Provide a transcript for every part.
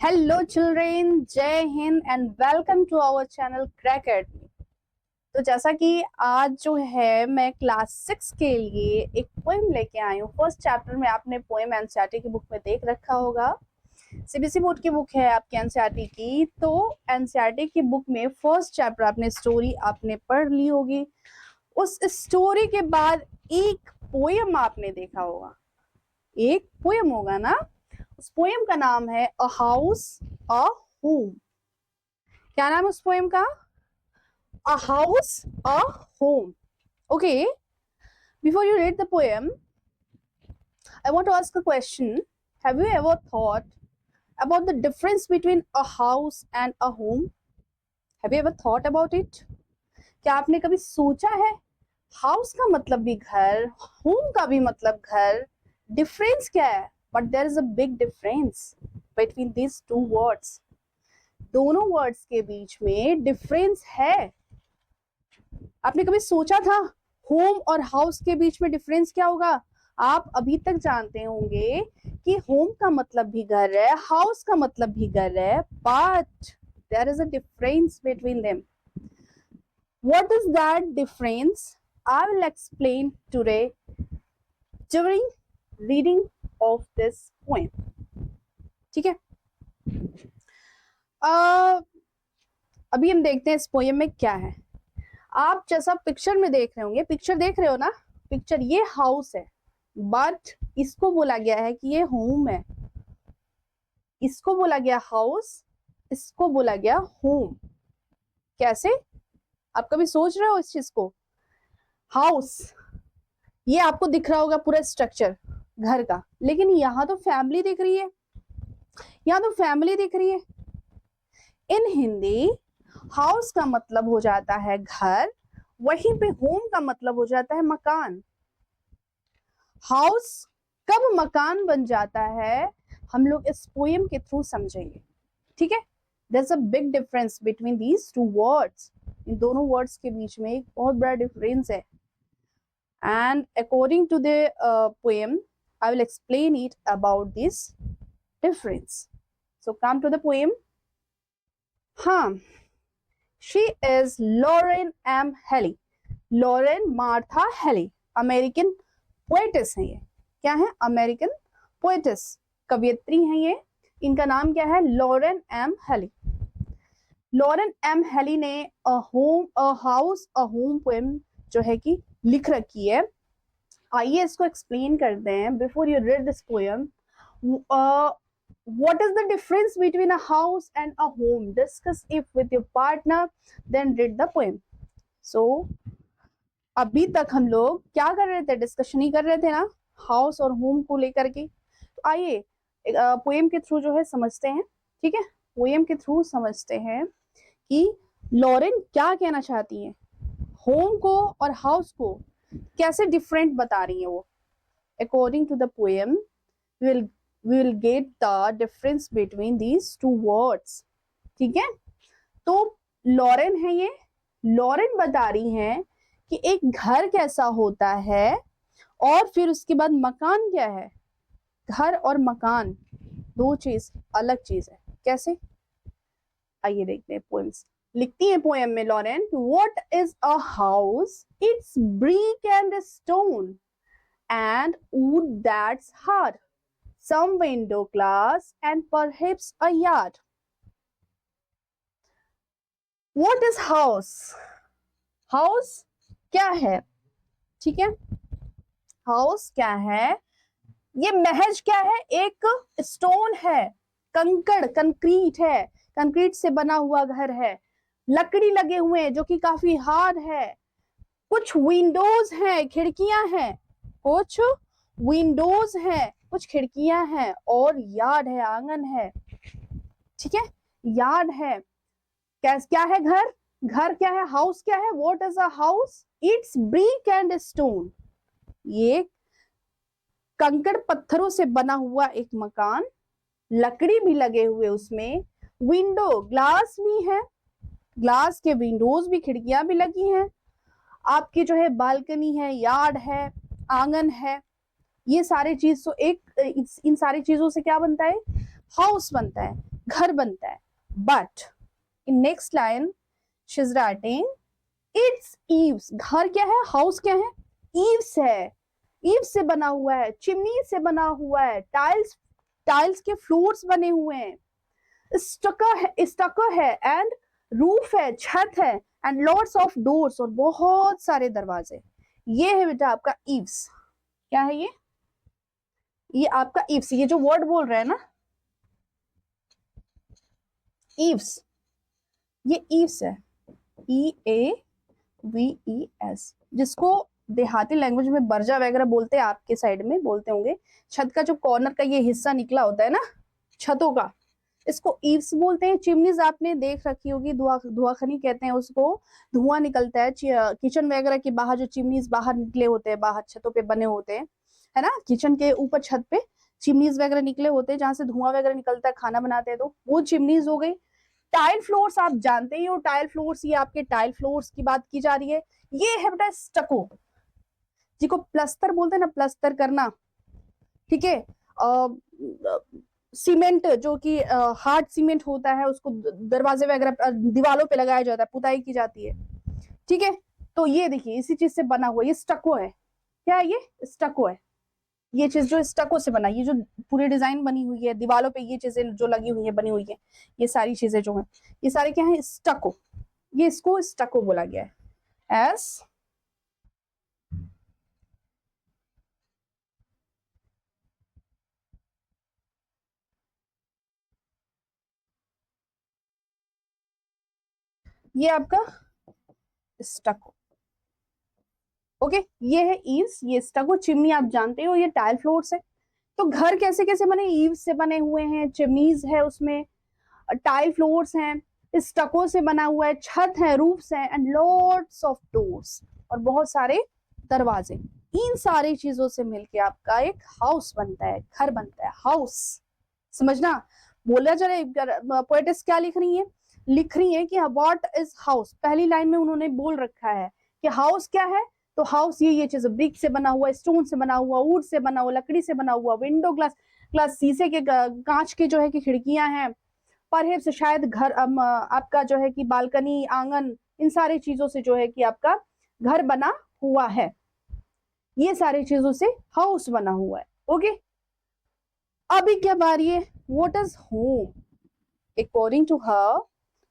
Hello children, जय हिंद and welcome to our channel crack. तो जैसा कि आज जो है मैं क्लास 6 के लिए एक पोएम लेके आई हूँ। फर्स्ट चैप्टर में आपने पोएम एनसीईआरटी की बुक में देख रखा होगा। सीबीएसई बोर्ड की बुक है आपकी एनसीईआरटी की, तो एनसीईआरटी की बुक में फर्स्ट चैप्टर आपने स्टोरी आपने पढ़ ली होगी। उस स्टोरी के बाद एक पोएम आपने देखा होगा, एक पोएम होगा ना। उस पोएम का नाम है अ हाउस अ होम। क्या नाम है उस पोएम का? अ house a home. Okay, before you read the poem, I want to ask a question. Have you ever thought about the difference between a house and a home? Have you ever thought about it? क्या आपने कभी सोचा है house का मतलब भी घर, home का भी मतलब घर, डिफरेंस क्या है? But there is a big difference between these two words. दोनों वर्ड्स के बीच में डिफरेंस है। आपने कभी सोचा था होम और हाउस के बीच में डिफरेंस क्या होगा? आप अभी तक जानते होंगे कि होम का मतलब भी घर है, हाउस का मतलब भी घर है, but there is a difference between them. What is that difference? I will explain today during reading of this poem. ठीक है? अभी हम देखते हैं इस पोएम में क्या है। आप जैसा पिक्चर में देख रहे होंगे, पिक्चर देख रहे हो ना, पिक्चर ये हाउस है, बट इसको बोला गया है कि ये होम है। इसको बोला गया हाउस, इसको बोला गया होम। कैसे? आप कभी सोच रहे हो इस चीज को? हाउस, ये आपको दिख रहा होगा पूरा स्ट्रक्चर घर का, लेकिन यहाँ तो फैमिली दिख रही है, यहाँ तो फैमिली दिख रही है। इन हिंदी हाउस का मतलब हो जाता है घर, वहीं पे होम का मतलब हो जाता है मकान। हाउस कब मकान बन जाता है हम लोग इस पोएम के थ्रू समझेंगे। ठीक है? There's a big difference between these two words. इन दोनों वर्ड्स के बीच में एक बहुत बड़ा डिफरेंस है। And according to the poem, I will explain it about this difference. So come to the poem. She is Lauren M. Haley. Lauren Martha Haley, American poet's है ये। क्या है? अमेरिकन पोएटिस, कवियत्री है ये। इनका नाम क्या है? Lauren M Haley. Lauren M Haley ने a house a home poem जो है कि लिख रखी है। आइए इसको एक्सप्लेन करते हैं। Before you read this poem, what is the difference between a house and a home? Discuss it with your partner, then read the poem. So अभी तक हम लोग क्या कर रहे थे? डिस्कशन ही कर रहे थे ना, हाउस और होम को लेकर के। तो आइए पोएम के थ्रू जो है समझते हैं। ठीक है? पोएम के थ्रू समझते हैं कि लॉरेन क्या कहना चाहती हैं, होम को और हाउस को कैसे डिफरेंट बता रही है वो। According to the poem we will get the difference between these two words. ठीक है? तो लॉरेन है ये, लॉरेन बता रही हैं कि एक घर कैसा होता है और फिर उसके बाद मकान क्या है। घर और मकान दो चीज अलग चीज है। कैसे? आइए देखते हैं पोएम्स। लिखती है पोएम में Lauren, what is a house? It's brick and stone and wood that's hard, some window glass and perhaps a yard. What is house? House क्या है? ठीक है? हाउस क्या है? ये महज क्या है? एक स्टोन है, कंकड़, कंक्रीट है, कंक्रीट से बना हुआ घर है, लकड़ी लगे हुए हैं जो कि काफी हार्ड है, कुछ विंडोज हैं, खिड़कियां हैं, कुछ विंडोज हैं, कुछ खिड़कियां हैं, और यार्ड है, आंगन है। ठीक है? यार्ड है। क्या है घर? घर क्या है? हाउस क्या है? What is a house? It's brick and stone, ये कंकड़ पत्थरों से बना हुआ एक मकान, लकड़ी भी लगे हुए उसमें, विंडो ग्लास भी है, ग्लास के विंडोज भी, खिड़कियां भी लगी हैं, आपकी जो है बालकनी है, यार्ड है, आंगन है। ये सारी चीज तो एक इन सारी चीजों से क्या बनता है? हाउस बनता है। घर बनता है। But in next line she is writing it's eaves, घर क्या है, हाउस क्या है, ईव्स है, ईव्स से बना हुआ है, चिमनी से बना हुआ है, टाइल्स, टाइल्स के फ्लोर्स बने हुए हैं, स्टकर है एंड रूफ है, छत है, एंड लॉट्स ऑफ डोर्स, और बहुत सारे दरवाजे। ये है बेटा आपका ईव्स। क्या है ये आपका ईव्स, ये जो वर्ड बोल रहे हैं ना ईव्स, ये ईव्स है, EAVES, जिसको देहाती लैंग्वेज में बर्जा वगैरह बोलते हैं, आपके साइड में बोलते होंगे। छत का जो कॉर्नर का ये हिस्सा निकला होता है ना छतों का, इसको ईव्स बोलते हैं। चिमनीज आपने देख रखी होगी, धुआंखनी कहते हैं उसको, धुआं निकलता है किचन वगैरह के बाहर, जो चिमनीज बाहर निकले होते हैं, बाहर छतों पे बने होते हैं, है ना, किचन के ऊपर छत पे चिमनीज वगैरह निकले होते हैं, जहां से धुआं वगैरह निकलता है खाना बनाते हैं, तो वो चिमनीज हो गई। टाइल फ्लोर्स आप जानते ही हो, टाइल फ्लोर्स, ये आपके टाइल फ्लोर्स की बात की जा रही है। ये है बेटा स्टको, जिसको प्लस्तर बोलते हैं ना, प्लस्तर करना, ठीक है। सीमेंट जो कि हार्ड सीमेंट होता है, उसको दरवाजे वगैरह दीवारों पे लगाया जाता है, पुताई की जाती है, ठीक है। तो ये देखिए इसी चीज से बना हुआ, ये स्टको है। क्या है ये, स्टको है। ये चीज जो स्टको से बना, ये जो पूरी डिजाइन बनी हुई है दीवारों पे, ये चीजें जो लगी हुई है, बनी हुई है, ये सारी चीजें जो है, ये सारे क्या है, स्टको। ये इसको स्टको बोला गया है एस ये आपका स्टको। ओके, ये है ईव्स, ये स्टको। चिमनी आप जानते हो, ये टाइल फ्लोर्स है। तो घर कैसे कैसे बने, ईव्स से बने हुए हैं, चिमनीज है उसमें, टाइल फ्लोर्स हैं, स्टको से बना हुआ है, छत है, रूफ्स हैं, एंड लॉट्स ऑफ डोर्स, और बहुत सारे दरवाजे। इन सारी चीजों से मिलके आपका एक हाउस बनता है, घर बनता है, हाउस। समझना, बोला जरा पोएटिस क्या लिख रही है, लिख रही है कि व्हाट इज हाउस। पहली लाइन में उन्होंने बोल रखा है कि हाउस क्या है, तो हाउस ये चीज, ब्रिक से बना हुआ, स्टोन से बना हुआ, वुड से बना हुआ, लकड़ी से बना हुआ, विंडो ग्लास, ग्लास शीशे के, कांच के जो है कि खिड़कियां हैं, पर शायद घर आपका जो है कि बालकनी, आंगन, इन सारी चीजों से जो है कि आपका घर बना हुआ है। ये सारी चीजों से हाउस बना हुआ है। ओके, अभी क्या बारी है, what is home. According to her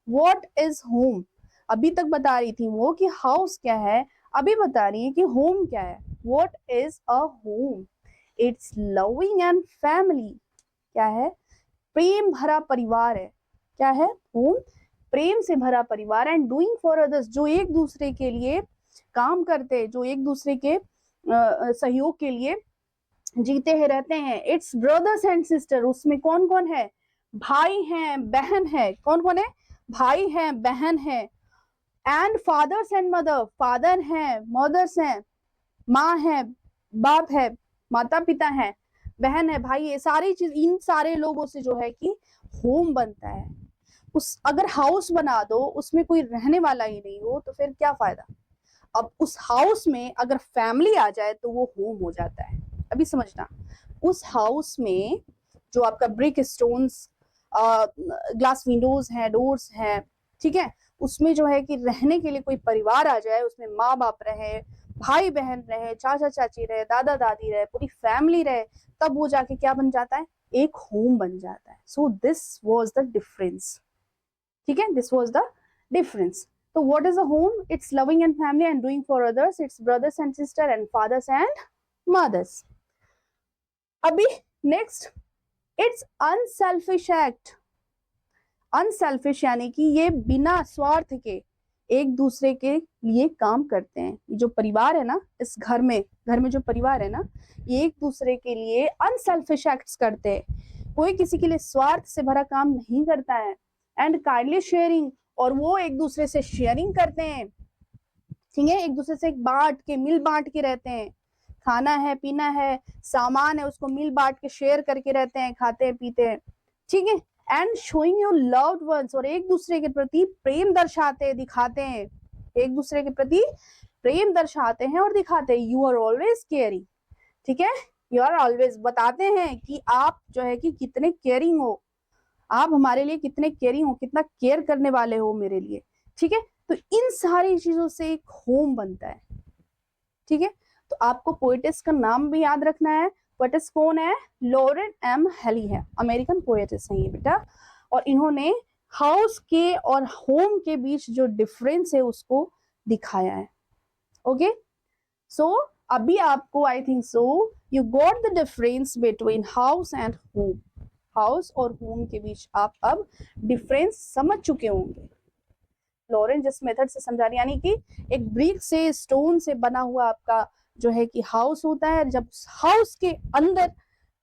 what is home, अभी तक बता रही थी वो कि हाउस क्या है, अभी बता रही है कि होम क्या है। What is a home, it's loving and family. क्या है, प्रेम भरा परिवार है। क्या है, होम प्रेम से भरा परिवार, एंड डूइंग फॉर अदर्स, जो एक दूसरे के लिए काम करते हैं, जो एक दूसरे के सहयोग के लिए जीते हैं, रहते हैं। इट्स ब्रदर्स एंड सिस्टर, उसमें कौन कौन है, भाई हैं, बहन है, कौन कौन है, भाई है, बहन है, and fathers and mother, father हैं, मदर्स हैं, माँ है, बाप है, माता पिता है, बहन है, भाई है, सारी चीज, इन सारे लोगों से जो है कि होम बनता है। उस अगर हाउस बना दो, उसमें कोई रहने वाला ही नहीं हो, तो फिर क्या फायदा। अब उस हाउस में अगर फैमिली आ जाए तो वो होम हो जाता है। अभी समझना, उस हाउस में जो आपका ब्रिक, स्टोन्स, ग्लास विंडोज हैं, डोर्स हैं, ठीक है, उसमें जो है कि रहने के लिए कोई परिवार आ जाए, उसमें माँ बाप रहे, भाई बहन रहे, चाचा चाची रहे, दादा दादी रहे, पूरी फैमिली रहे, तब वो जाके क्या बन जाता है, एक होम बन जाता है। So this was the difference, ठीक है, दिस वाज द डिफरेंस। तो what is a home, it's loving and family and doing for others, it's brothers and sister and fathers and mothers. अभी next, it's unselfish act. Unselfish यानी कि ये बिना स्वार्थ के एक दूसरे के लिए काम करते हैं। ये जो परिवार है ना, इस घर में जो परिवार है ना, ये एक दूसरे के लिए अनसेल्फिश एक्ट्स करते हैं। कोई किसी के लिए स्वार्थ से भरा काम नहीं करता है। एंड काइंडली शेयरिंग, और वो एक दूसरे से शेयरिंग करते हैं, ठीक है, एक दूसरे से बांट के, मिल बांट के रहते हैं। खाना है, पीना है, सामान है, उसको मिल बांट के शेयर करके रहते हैं, खाते हैं, पीते हैं, ठीक है। And showing your loved ones, और एक दूसरे के प्रति प्रेम दर्शाते हैं, दिखाते हैं, एक दूसरे के प्रति प्रेम दर्शाते हैं और दिखाते हैं। यू आर ऑलवेज केयरिंग, ठीक है, यू आर ऑलवेज, बताते हैं कि आप जो है कि कितने केयरिंग हो, आप हमारे लिए कितने केयरिंग हो, कितना केयर करने वाले हो मेरे लिए, ठीक है। तो इन सारी चीजों से एक होम बनता है, ठीक है। तो आपको पोएटिस का नाम भी याद रखना है। पोएटिस कौन है? लॉरेन एम हेली है, अमेरिकन पोएटिस है ये बेटा। और इन्होंने हाउस के और होम के बीच जो डिफरेंस है उसको दिखाया है। ओके, सो अभी आपको I think so you got the difference between house and home. House और होम के बीच आप अब डिफरेंस समझ चुके होंगे। लॉरेन जिस मेथड से समझा रही, यानी कि एक ब्रिक से, स्टोन से बना हुआ आपका जो है कि हाउस होता है। जब हाउस के अंदर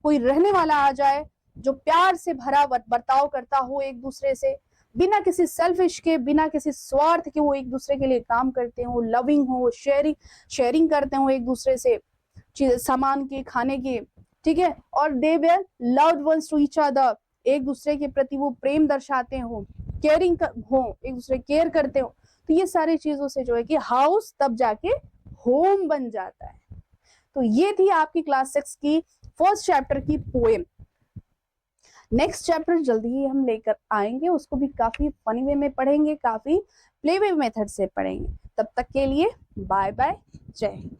कोई रहने वाला आ जाए जो प्यार से भरा बर्ताव करता हो एक दूसरे से, बिना किसी सेल्फिश के, बिना किसी स्वार्थ के, वो एक दूसरे के लिए काम करते हो, लविंग हो, शेयरिंग करते हो एक दूसरे से सामान के, खाने के, ठीक है। और they were loved ones to each other, एक दूसरे के प्रति वो प्रेम दर्शाते हो, केयरिंग हो, एक दूसरे केयर करते हो। तो ये सारी चीजों से जो है कि हाउस तब जाके होम बन जाता है। तो ये थी आपकी क्लास 6 की फर्स्ट चैप्टर की पोएम। नेक्स्ट चैप्टर जल्दी ही हम लेकर आएंगे, उसको भी काफी फनी वे में पढ़ेंगे, काफी प्ले वे मेथड से पढ़ेंगे। तब तक के लिए बाय बाय, जय हिंद।